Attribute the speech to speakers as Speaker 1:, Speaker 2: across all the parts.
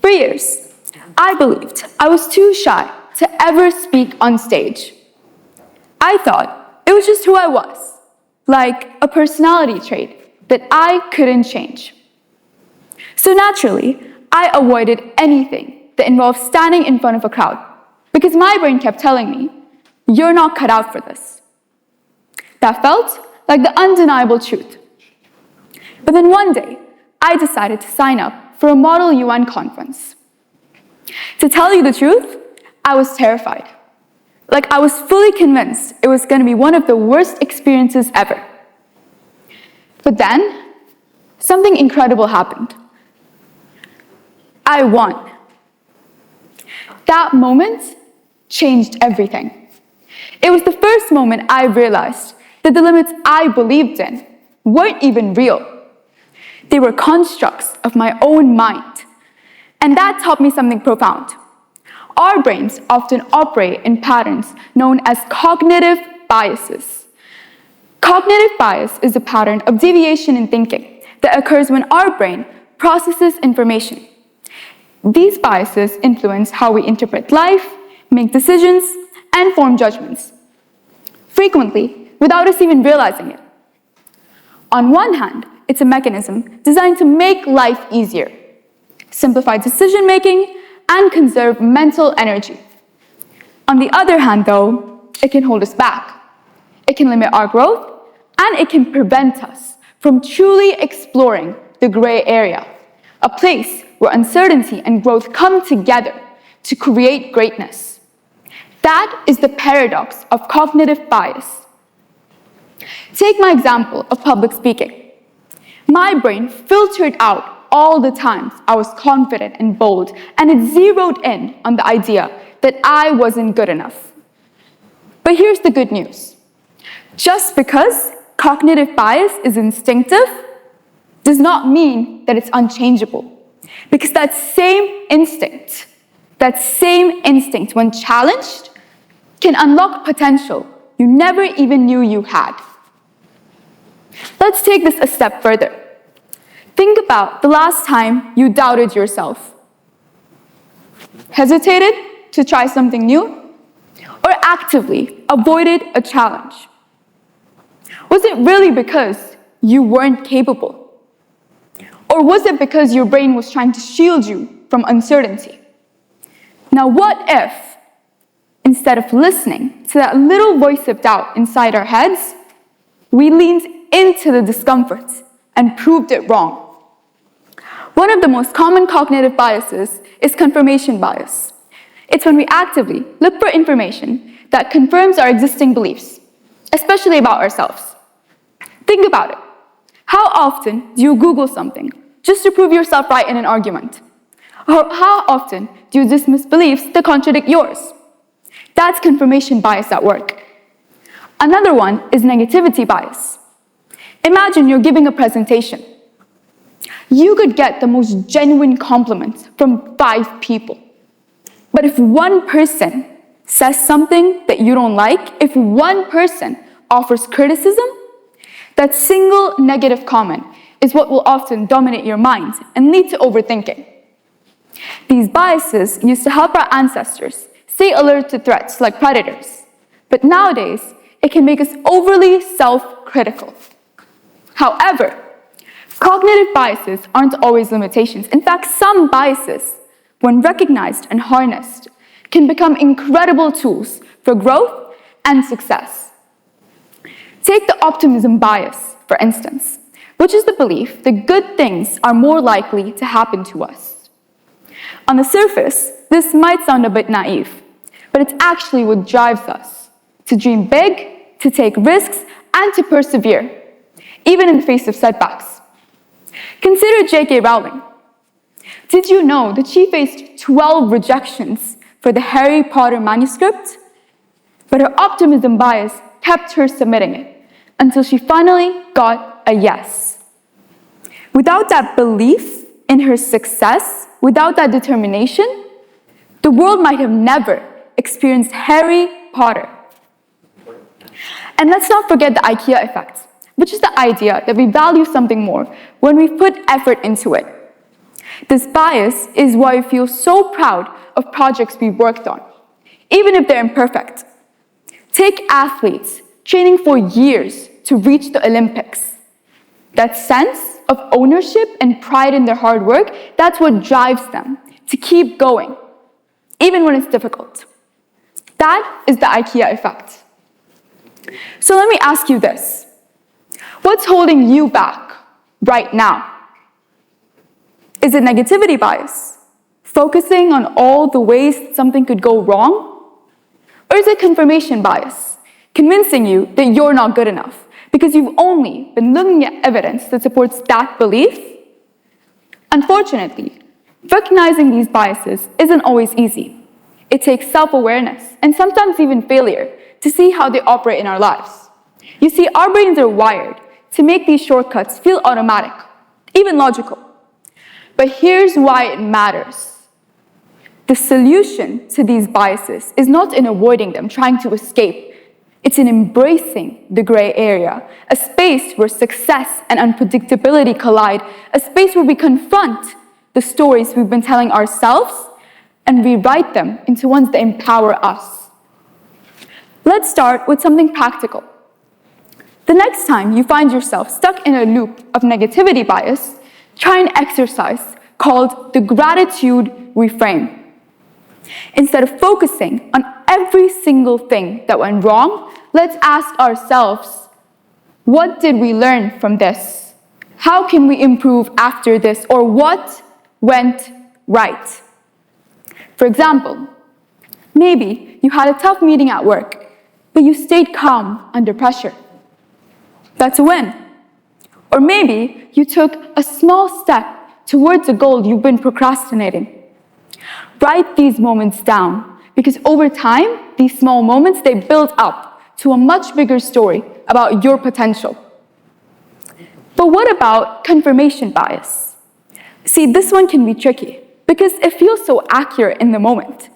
Speaker 1: For years, I believed I was too shy to ever speak on stage. I thought it was just who I was, like a personality trait that I couldn't change. So naturally, I avoided anything that involved standing in front of a crowd because my brain kept telling me, "You're not cut out for this." That felt like the undeniable truth. But then one day, I decided to sign up for a Model UN conference. To tell you the truth, I was terrified. Like I was fully convinced it was going to be one of the worst experiences ever. But then, something incredible happened. I won. That moment changed everything. It was the first moment I realized that the limits I believed in weren't even real. They were constructs of my own mind. And that taught me something profound. Our brains often operate in patterns known as cognitive biases. Cognitive bias is a pattern of deviation in thinking that occurs when our brain processes information. These biases influence how we interpret life, make decisions, and form judgments, frequently without us even realizing it. On one hand, it's a mechanism designed to make life easier, simplify decision-making, and conserve mental energy. On the other hand, though, it can hold us back. It can limit our growth, and it can prevent us from truly exploring the gray area, a place where uncertainty and growth come together to create greatness. That is the paradox of cognitive bias. Take my example of public speaking. My brain filtered out all the times I was confident and bold, and it zeroed in on the idea that I wasn't good enough. But here's the good news. Just because cognitive bias is instinctive does not mean that it's unchangeable. Because that same instinct, when challenged, can unlock potential you never even knew you had. Let's take this a step further. Think about the last time you doubted yourself. Hesitated to try something new? Or actively avoided a challenge? Was it really because you weren't capable? Or was it because your brain was trying to shield you from uncertainty? Now, what if, instead of listening to that little voice of doubt inside our heads, we leaned into the discomfort and proved it wrong? One of the most common cognitive biases is confirmation bias. It's when we actively look for information that confirms our existing beliefs, especially about ourselves. Think about it. How often do you Google something just to prove yourself right in an argument? Or how often do you dismiss beliefs that contradict yours? That's confirmation bias at work. Another one is negativity bias. Imagine you're giving a presentation. You could get the most genuine compliments from 5 people. But if one person says something that you don't like, if one person offers criticism, that single negative comment is what will often dominate your mind and lead to overthinking. These biases used to help our ancestors stay alert to threats like predators. But nowadays, it can make us overly self-critical. However, cognitive biases aren't always limitations. In fact, some biases, when recognized and harnessed, can become incredible tools for growth and success. Take the optimism bias, for instance, which is the belief that good things are more likely to happen to us. On the surface, this might sound a bit naive, but it's actually what drives us to dream big, to take risks, and to persevere, even in the face of setbacks. Consider J.K. Rowling. Did you know that she faced 12 rejections for the Harry Potter manuscript? But her optimism bias kept her submitting it until she finally got a yes. Without that belief in her success, without that determination, the world might have never experienced Harry Potter. And let's not forget the IKEA effect, which is the idea that we value something more when we put effort into it. This bias is why we feel so proud of projects we worked on, even if they're imperfect. Take athletes training for years to reach the Olympics. That sense of ownership and pride in their hard work, that's what drives them to keep going, even when it's difficult. That is the IKEA effect. So let me ask you this. What's holding you back right now? Is it negativity bias? Focusing on all the ways something could go wrong? Or is it confirmation bias? Convincing you that you're not good enough because you've only been looking at evidence that supports that belief? Unfortunately, recognizing these biases isn't always easy. It takes self-awareness and sometimes even failure to see how they operate in our lives. You see, our brains are wired to make these shortcuts feel automatic, even logical. But here's why it matters. The solution to these biases is not in avoiding them, trying to escape. It's in embracing the gray area, a space where success and unpredictability collide, a space where we confront the stories we've been telling ourselves and rewrite them into ones that empower us. Let's start with something practical. The next time you find yourself stuck in a loop of negativity bias, try an exercise called the gratitude reframe. Instead of focusing on every single thing that went wrong, let's ask ourselves, what did we learn from this? How can we improve after this? Or what went right? For example, maybe you had a tough meeting at work, but you stayed calm under pressure. That's a win. Or maybe you took a small step towards a goal you've been procrastinating. Write these moments down, because over time, these small moments, they build up to a much bigger story about your potential. But what about confirmation bias? See, this one can be tricky, because it feels so accurate in the moment.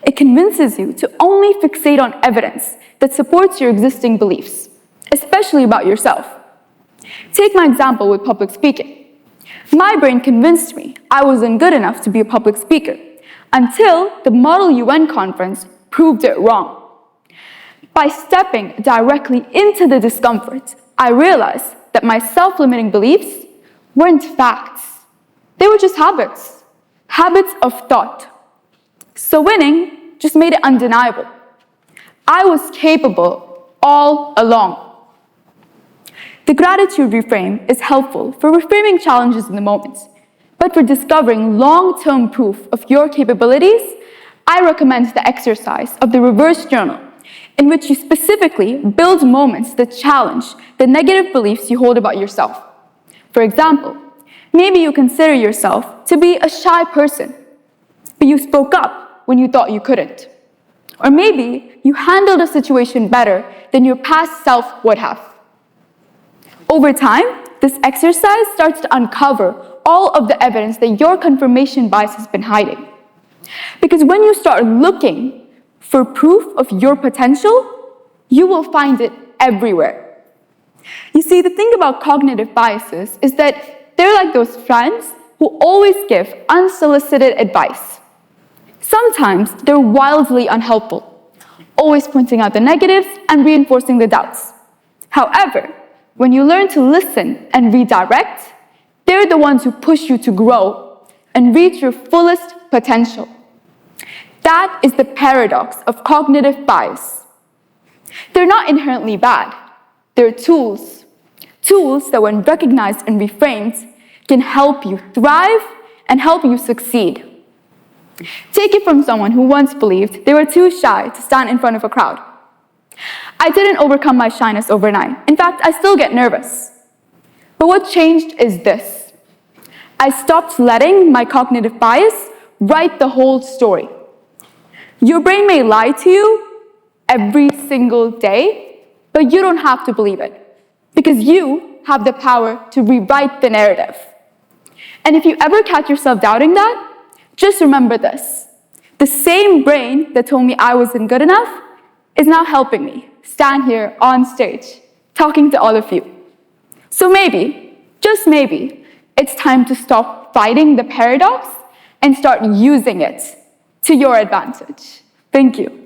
Speaker 1: It convinces you to only fixate on evidence that supports your existing beliefs, especially about yourself. Take my example with public speaking. My brain convinced me I wasn't good enough to be a public speaker until the Model UN conference proved it wrong. By stepping directly into the discomfort, I realized that my self-limiting beliefs weren't facts. They were just habits of thought. So winning just made it undeniable. I was capable all along. The gratitude reframe is helpful for reframing challenges in the moment, but for discovering long-term proof of your capabilities, I recommend the exercise of the reverse journal, in which you specifically build moments that challenge the negative beliefs you hold about yourself. For example, maybe you consider yourself to be a shy person, but you spoke up when you thought you couldn't. Or maybe you handled a situation better than your past self would have. Over time, this exercise starts to uncover all of the evidence that your confirmation bias has been hiding. Because when you start looking for proof of your potential, you will find it everywhere. You see, the thing about cognitive biases is that they're like those friends who always give unsolicited advice. Sometimes they're wildly unhelpful, always pointing out the negatives and reinforcing the doubts. However, when you learn to listen and redirect, they're the ones who push you to grow and reach your fullest potential. That is the paradox of cognitive bias. They're not inherently bad. They're tools. Tools that, when recognized and reframed, can help you thrive and help you succeed. Take it from someone who once believed they were too shy to stand in front of a crowd. I didn't overcome my shyness overnight. In fact, I still get nervous. But what changed is this. I stopped letting my cognitive bias write the whole story. Your brain may lie to you every single day, but you don't have to believe it, because you have the power to rewrite the narrative. And if you ever catch yourself doubting that, just remember this. The same brain that told me I wasn't good enough is now helping me stand here on stage, talking to all of you. So maybe, just maybe, it's time to stop fighting the paradox and start using it to your advantage. Thank you.